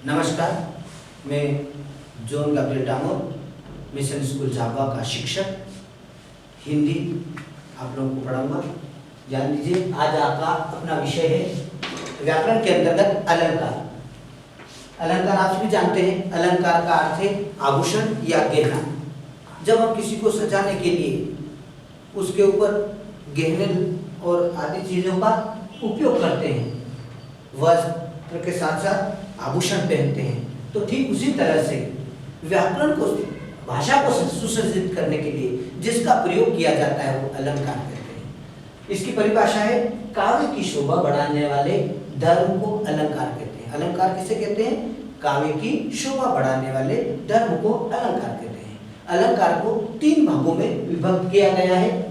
नमस्कार, मैं John Gabriel Damor, mission school Jhabua का शिक्षक हिंदी आप लोगों को पढ़ाऊंगा। जान लीजिए, आज आपका अपना विषय है व्याकरण के अंतर्गत अलंकार। अलंकार आप सभी जानते हैं, अलंकार का अर्थ है आभूषण या गहना। जब हम किसी को सजाने के लिए उसके ऊपर गहने और आदि चीज़ों का उपयोग करते हैं, वस्त्र के साथ साथ आभूषण पहनते हैं, तो ठीक उसी तरह से व्याकरण को, भाषा को सुसज्जित करने के लिए जिसका प्रयोग किया जाता है वो अलंकार कहते हैं। इसकी परिभाषा है काव्य की शोभा बढ़ाने वाले धर्म को अलंकार कहते हैं। अलंकार किसे कहते हैं? काव्य की शोभा बढ़ाने वाले धर्म को अलंकार कहते हैं। अलंकार को तीन भागों में विभक्त किया गया है।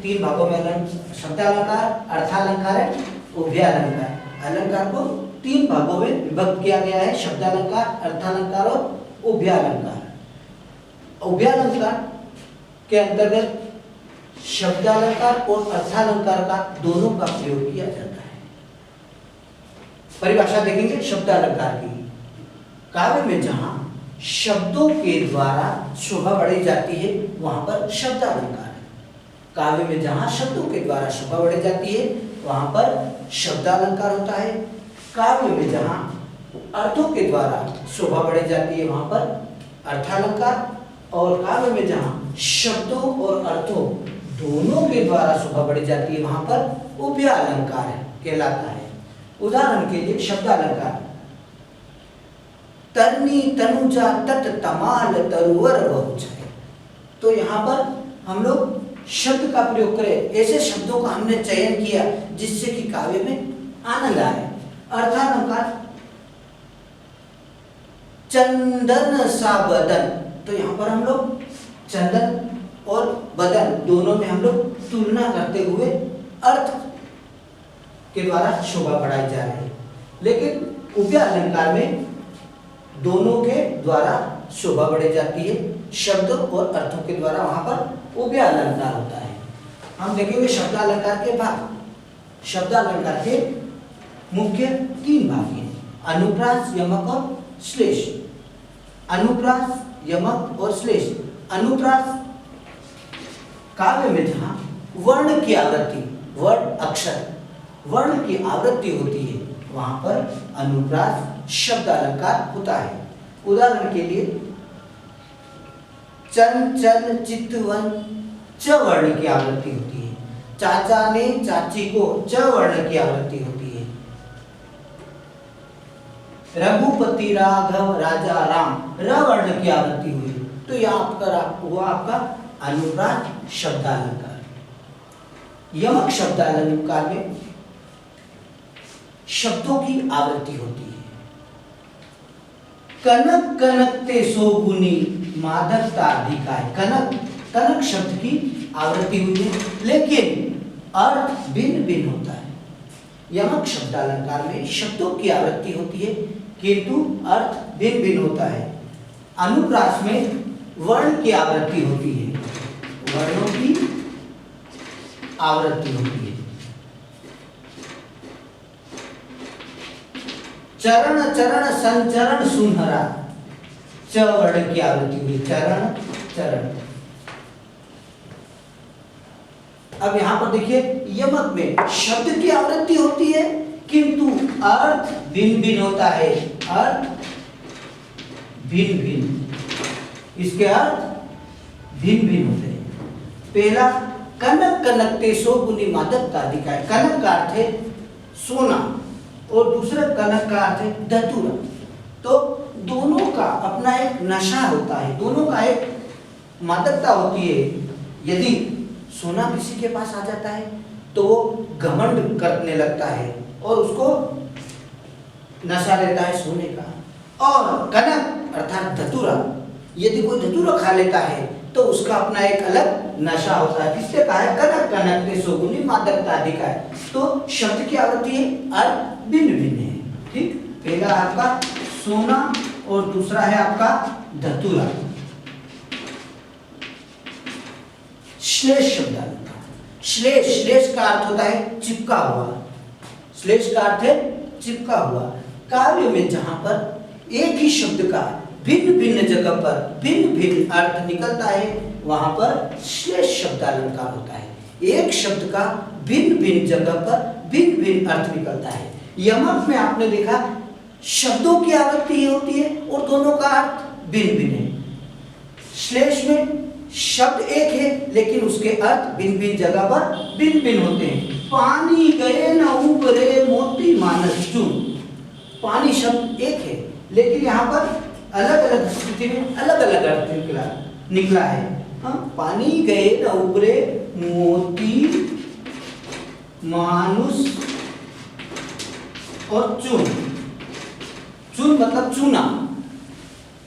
तीन भागों में शब्दालंकार, अर्थालंकार, उभयालंकार। अलंकार को तीन भागों में विभक्त किया गया है, शब्दालंकार, अर्थालंकार और उभयालंकार। उभयालंकार के अंतर्गत शब्दालंकार और अर्थालंकार का दोनों का प्रयोग किया जाता है। परिभाषा देखेंगे शब्दालंकार की। काव्य में जहां शब्दों के द्वारा शोभा बढ़ाई जाती है वहां पर शब्दालंकार है। काव्य में जहां शब्दों के द्वारा शोभा बढ़ाई जाती है वहां पर शब्दालंकार होता है। काव्य में जहां अर्थों के द्वारा शोभा बढ़ाई जाती है वहां पर अर्थालंकार, और काव्य में जहां शब्दों और अर्थों दोनों के द्वारा शोभा बढ़ाई जाती है वहां पर उभयालंकार कहलाता है। उदाहरण के लिए शब्दालंकार, तरनी तनुजा तट तमाल तरुवर बहुछय। तो यहाँ पर हम लोग शब्द का प्रयोग करें, ऐसे शब्दों का हमने चयन किया जिससे कि काव्य में आनंद आए। अर्थालंकार, चंदन सा बदन। तो यहाँ पर हम लोग चंदन और बदन दोनों में हम लोग तुलना करते हुए अर्थ के द्वारा शोभा बढ़ाई जा रही है। लेकिन उभयालंकार में दोनों के द्वारा शोभा बढ़ाई जाती है, शब्द और अर्थों के द्वारा वहां पर उभयालंकार होता है। हम देखेंगे शब्दालंकार के भाग। शब्दालंकार के मुख्य तीन भाग हैं, अनुप्रास, यमक और श्लेष। अनुप्रास, यमक और श्लेष। अनुप्रास काव्य में जहां वर्ण की आवृत्ति, वर्ण की आवृत्ति होती है वहां पर अनुप्रास शब्दालंकार होता है। उदाहरण के लिए चंचल चितवन च वर्ण की आवृत्ति होती है। चाचा ने चाची को च वर्ण की आवृत्ति होती है। रघुपति राघव राजा राम र वर्ण की आवृत्ति हुई, तो यह आपका अनुप्रास शब्दालंकार। यमक शब्दालंकार में शब्दों की आवृत्ति होती है। कनक कनकते सोगुनी मादकता अधिकाय। कनक शब्द की आवृत्ति हुई है, लेकिन अर्थ भिन्न भिन्न होता है। यमक शब्दालंकार में शब्दों की आवृत्ति होती है किंतु अर्थ भिन्न भिन्न होता है। अनुप्रास में वर्ण की आवृत्ति होती है, वर्णों की आवृत्ति होती है। चरण चरण संचरण सुनहरा च वर्ण की आवृत्ति हुई, चरण। अब यहां पर देखिए, यमक में शब्द की आवृत्ति होती है किंतु अर्थ भिन्न भिन्न होता है। अर्थ भिन्न भिन्न, इसके अर्थ भिन्न भिन्न होते हैं। पहला, कनक कनकते सोगुनी मादकता अधिकाय। कनक का अर्थ है सोना और दूसरा कनक का अर्थ है धतूरा। तो दोनों का अपना एक नशा होता है, दोनों का एक मादकता होती है। यदि सोना किसी के पास आ जाता है तो वो घमंड करने लगता है और उसको नशा लेता है सोने का। और कनक अर्थात धतूरा, यदि कोई धतूरा खा लेता है तो उसका अपना एक अलग नशा होता है। किससे कहा है? कनक कनकते सोगुनी मादकता अधिकाय। तो शब्द की आवृत्ति है, अर्थ भिन्न भिन्न है। ठीक, पहला आपका सोना और दूसरा है आपका धतूरा। श्लेष शब्दालंकार। श्लेष का अर्थ होता है चिपका हुआ। श्लेष का अर्थ है चिपका हुआ। काव्य में जहां पर एक ही शब्द का भिन्न भिन्न जगह पर भिन्न भिन्न अर्थ निकलता है वहां पर श्लेष शब्दालंकार होता है। एक शब्द का भिन्न भिन्न जगह पर भिन्न भिन्न अर्थ निकलता है। यमक में आपने देखा शब्दों की आवृत्ति होती है और दोनों का अर्थ भिन्न भिन्न है। श्लेष में शब्द एक है लेकिन उसके अर्थ भिन्न भिन्न जगह पर भिन्न भिन्न होते हैं। पानी गए न उबरे मोती मानस चून। पानी शब्द एक है लेकिन यहाँ पर अलग अलग स्थिति में अलग अलग अर्थ निकला है। पानी गए न उबरे मोती मानुष और चून। चून मतलब चूना,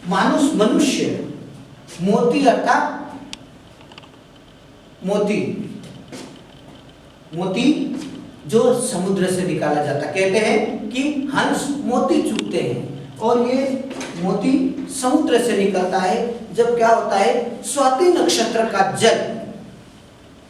मानुष मनुष्य, मोती अर्थात मोती, मोती जो समुद्र से निकाला जाता। कहते हैं कि हंस मोती चुगते हैं और ये मोती समुद्र से निकलता है जब क्या होता है स्वाति नक्षत्र का जल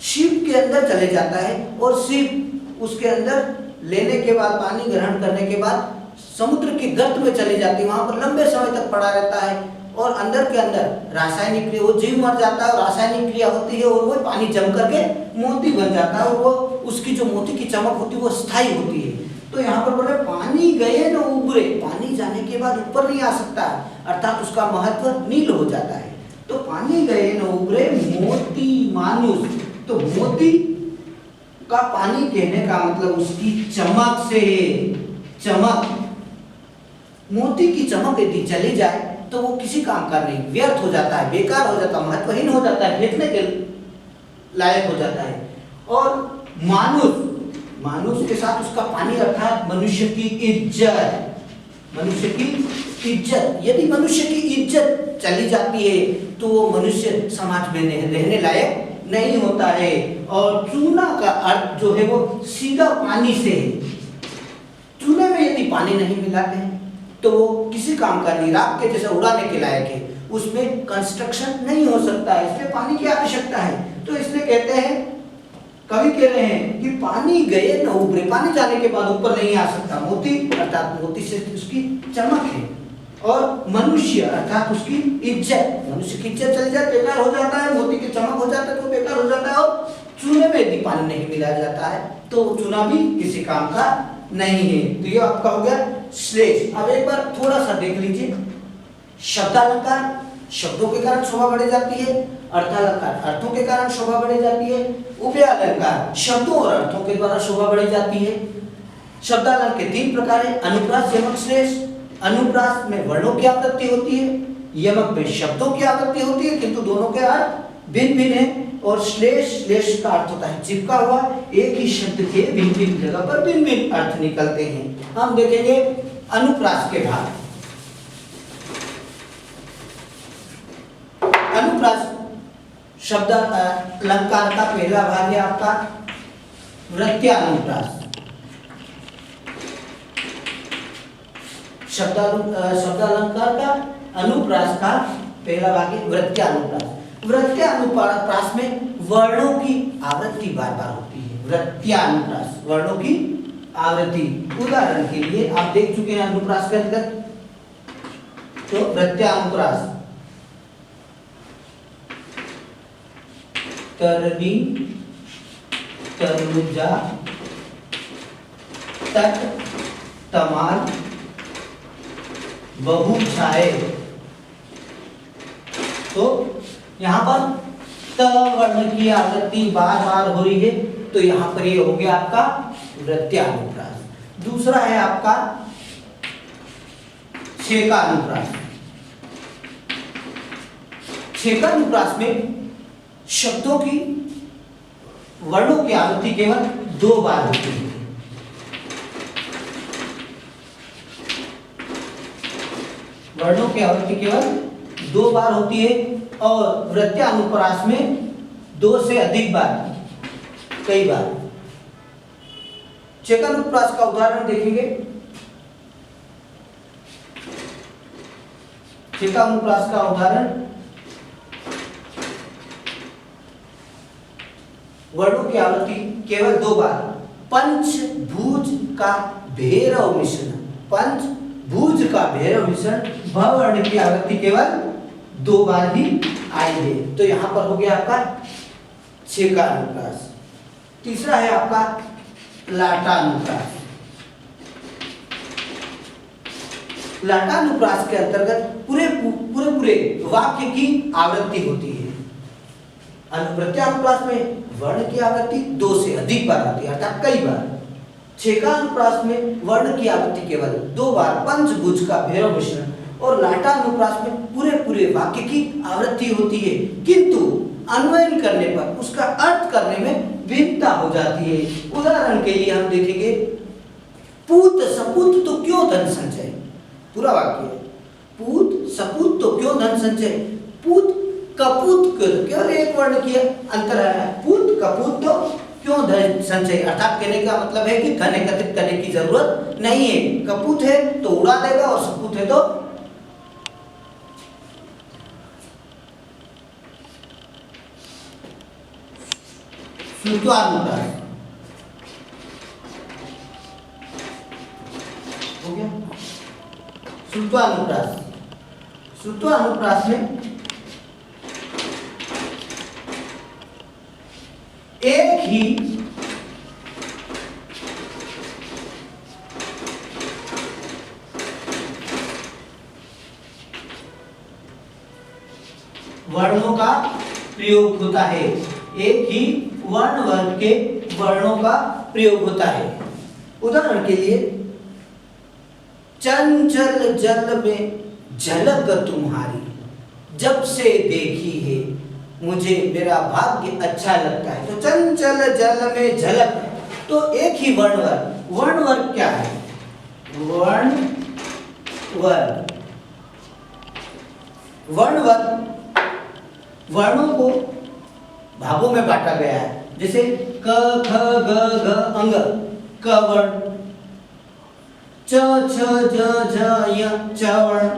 शिव के अंदर चले जाता है और शिव उसके अंदर लेने के बाद पानी ग्रहण करने के बाद समुद्र के गर्त में चली जाती है। वहां पर लंबे समय तक पड़ा रहता है और अंदर के अंदर रासायनिक क्रिया, वो जीव मर जाता है और रासायनिक क्रिया होती है और वो पानी जम करके मोती बन जाता है और वो उसकी जो मोती की चमक होती है वो स्थायी होती है। तो यहाँ पर बोले पानी गए न उबरे, पानी जाने के बाद ऊपर नहीं आ सकता अर्थात उसका महत्व नील हो जाता है। तो पानी गए न उबरे मोती मानुष, तो मोती का पानी कहने का मतलब उसकी चमक से, चमक, मोती की चमक यदि चली जाए तो वो किसी काम का नहीं, व्यर्थ हो जाता है, बेकार हो जाता है, महत्वहीन हो जाता है, फेंकने के लायक हो जाता है। और मानुष, मानुष के साथ उसका पानी अर्थात मनुष्य की इज्जत, मनुष्य की इज्जत, यदि मनुष्य की इज्जत चली जाती है तो वो मनुष्य समाज में रहने लायक नहीं होता है। और चूना का अर्थ जो है वो सीधा पानी से है। चूने में यदि पानी नहीं मिलाते हैं तो वो किसी काम का नहीं, राख के जैसा उड़ाने के लायक है, उसमें कंस्ट्रक्शन नहीं हो सकता है, इसलिए पानी की आवश्यकता है। तो इसलिए कहते हैं, कवि कह रहे हैं कि पानी गए न उबरे, पानी जाने के बाद ऊपर नहीं आ सकता। मोती अर्थात मोती से उसकी चमक है और मनुष्य अर्थात उसकी इज्जत, मनुष्य की इज्जत चली जाए बेकार हो जाता है, मोती की चमक हो जाता है तो बेकार हो जाता है। और चूने में यदि पानी नहीं मिलाया जाता है तो चूना भी किसी काम का नहीं है। तो ये आपका हो गया श्लेष। अब एक बार थोड़ा सा देख लीजिए, शब्दालंकार शब्दों के कारण शोभा बढ़ी जाती है, अर्थालंकार अर्थों के कारण शोभा बढ़ी जाती है, उभयालंकार शब्दों और अर्थों के द्वारा शोभा बढ़ी जाती है। शब्दालंकार के 3 प्रकार है, अनुप्रास, यमक, श्लेष। अनुप्रास में वर्णों की आवृत्ति होती है, यमक में शब्दों की आवृत्ति होती है किंतु दोनों के अर्थ भिन्न भिन्न है। और श्लेष, श्लेष का अर्थ होता है चिपका हुआ, एक ही शब्द के भिन्न भिन्न जगह पर भिन्न भिन्न अर्थ निकलते हैं। हम देखेंगे अनुप्रास के भाग। अनुप्रास शब्द अलंकार का पहला भाग है आपका वृत्यानुप्रास। शब्दालंकार का अनुप्रास का पहला भाग है वृत्यानुप्रास। वृत्यानुप्रास में वर्णों की आवृत्ति बार बार होती है। वृत्यानुप्रास वर्णों की आवृत्ति, उदाहरण के लिए आप देख चुके हैं अनुप्रास के अंतर्गत, तो वृत्यानुप्रास तरनी, तनुजा, तट, तमाल, बहु छाए। तो यहाँ पर त वर्ण की आवृत्ति बार बार हो रही है तो यहाँ पर ये हो गया आपका वृत्यानुप्रास। दूसरा है आपका छेकानुप्रास। छेकानुप्रास में शब्दों की वर्णों की आवृत्ति केवल 2 बार होती है। वर्णों की आवृत्ति केवल 2 बार होती है और वृत्यानुप्रास में 2 से अधिक बार, कई बार। छेकानुप्रास का उदाहरण देखेंगे। छेकानुप्रास का उदाहरण वर्णों की आवृत्ति केवल 2 बार। पंचभुज का भैरव मिश्रण, पंचभुज का भैरव मिश्रण, भ वर्ण की आवृत्ति केवल 2 बार ही आएंगे। तो यहां पर हो गया आपका 6 का अनुप्रास। तीसरा है आपका लाटानुप्रास। लाटानुप्रास के अंतर्गत पूरे वाक्य की आवृत्ति होती है। प्रत्यानुप्रास में वर्ण की आवृत्ति 2 से अधिक बार आती है, अर्थात कई बार। छेकानुप्रास में वर्ण की आवृत्ति केवल 2 बार, पंचभुज का भैरव मिश्रण, और लाटानुप्रास में पूरे वाक्य की आवृत्ति होती है, किंतु अन्वयन करने पर उसका अर्थ करने में भिन्नता हो जाती है। उदाहरण के लिए हम देखेंगे, पूत सपूत तो क्यों धन संचय, पूरा वाक्य है, पूत सपूत तो क्यों धन संचय, पूत कपूत केवल एक वर्ण की अंतर है, पूत कपूत तो क्यों धन संचय, अर्थात कहने का मतलब है कि धन एकत्रित करने की जरूरत नहीं है। कपूत है तो उड़ा देगा और सपूत है तो श्रुत्वानुप्रास हो गया। श्रुत्वानुप्रास में एक ही वर्णों का प्रयोग होता है, एक ही वर्ण वर्ग के वर्णों का प्रयोग होता है। उदाहरण के लिए, चंचल जल में झलक तुम्हारी, जब से देखी है मुझे मेरा भाग्य अच्छा लगता है। तो चंचल जल में झलक, तो एक ही वर्ण वर्ग क्या है, वर्ण वर्ग वर्णों को भागों में बांटा गया है, जैसे क ख ग घ अंग क वर्ण, च छ ज झ य च वर्ण,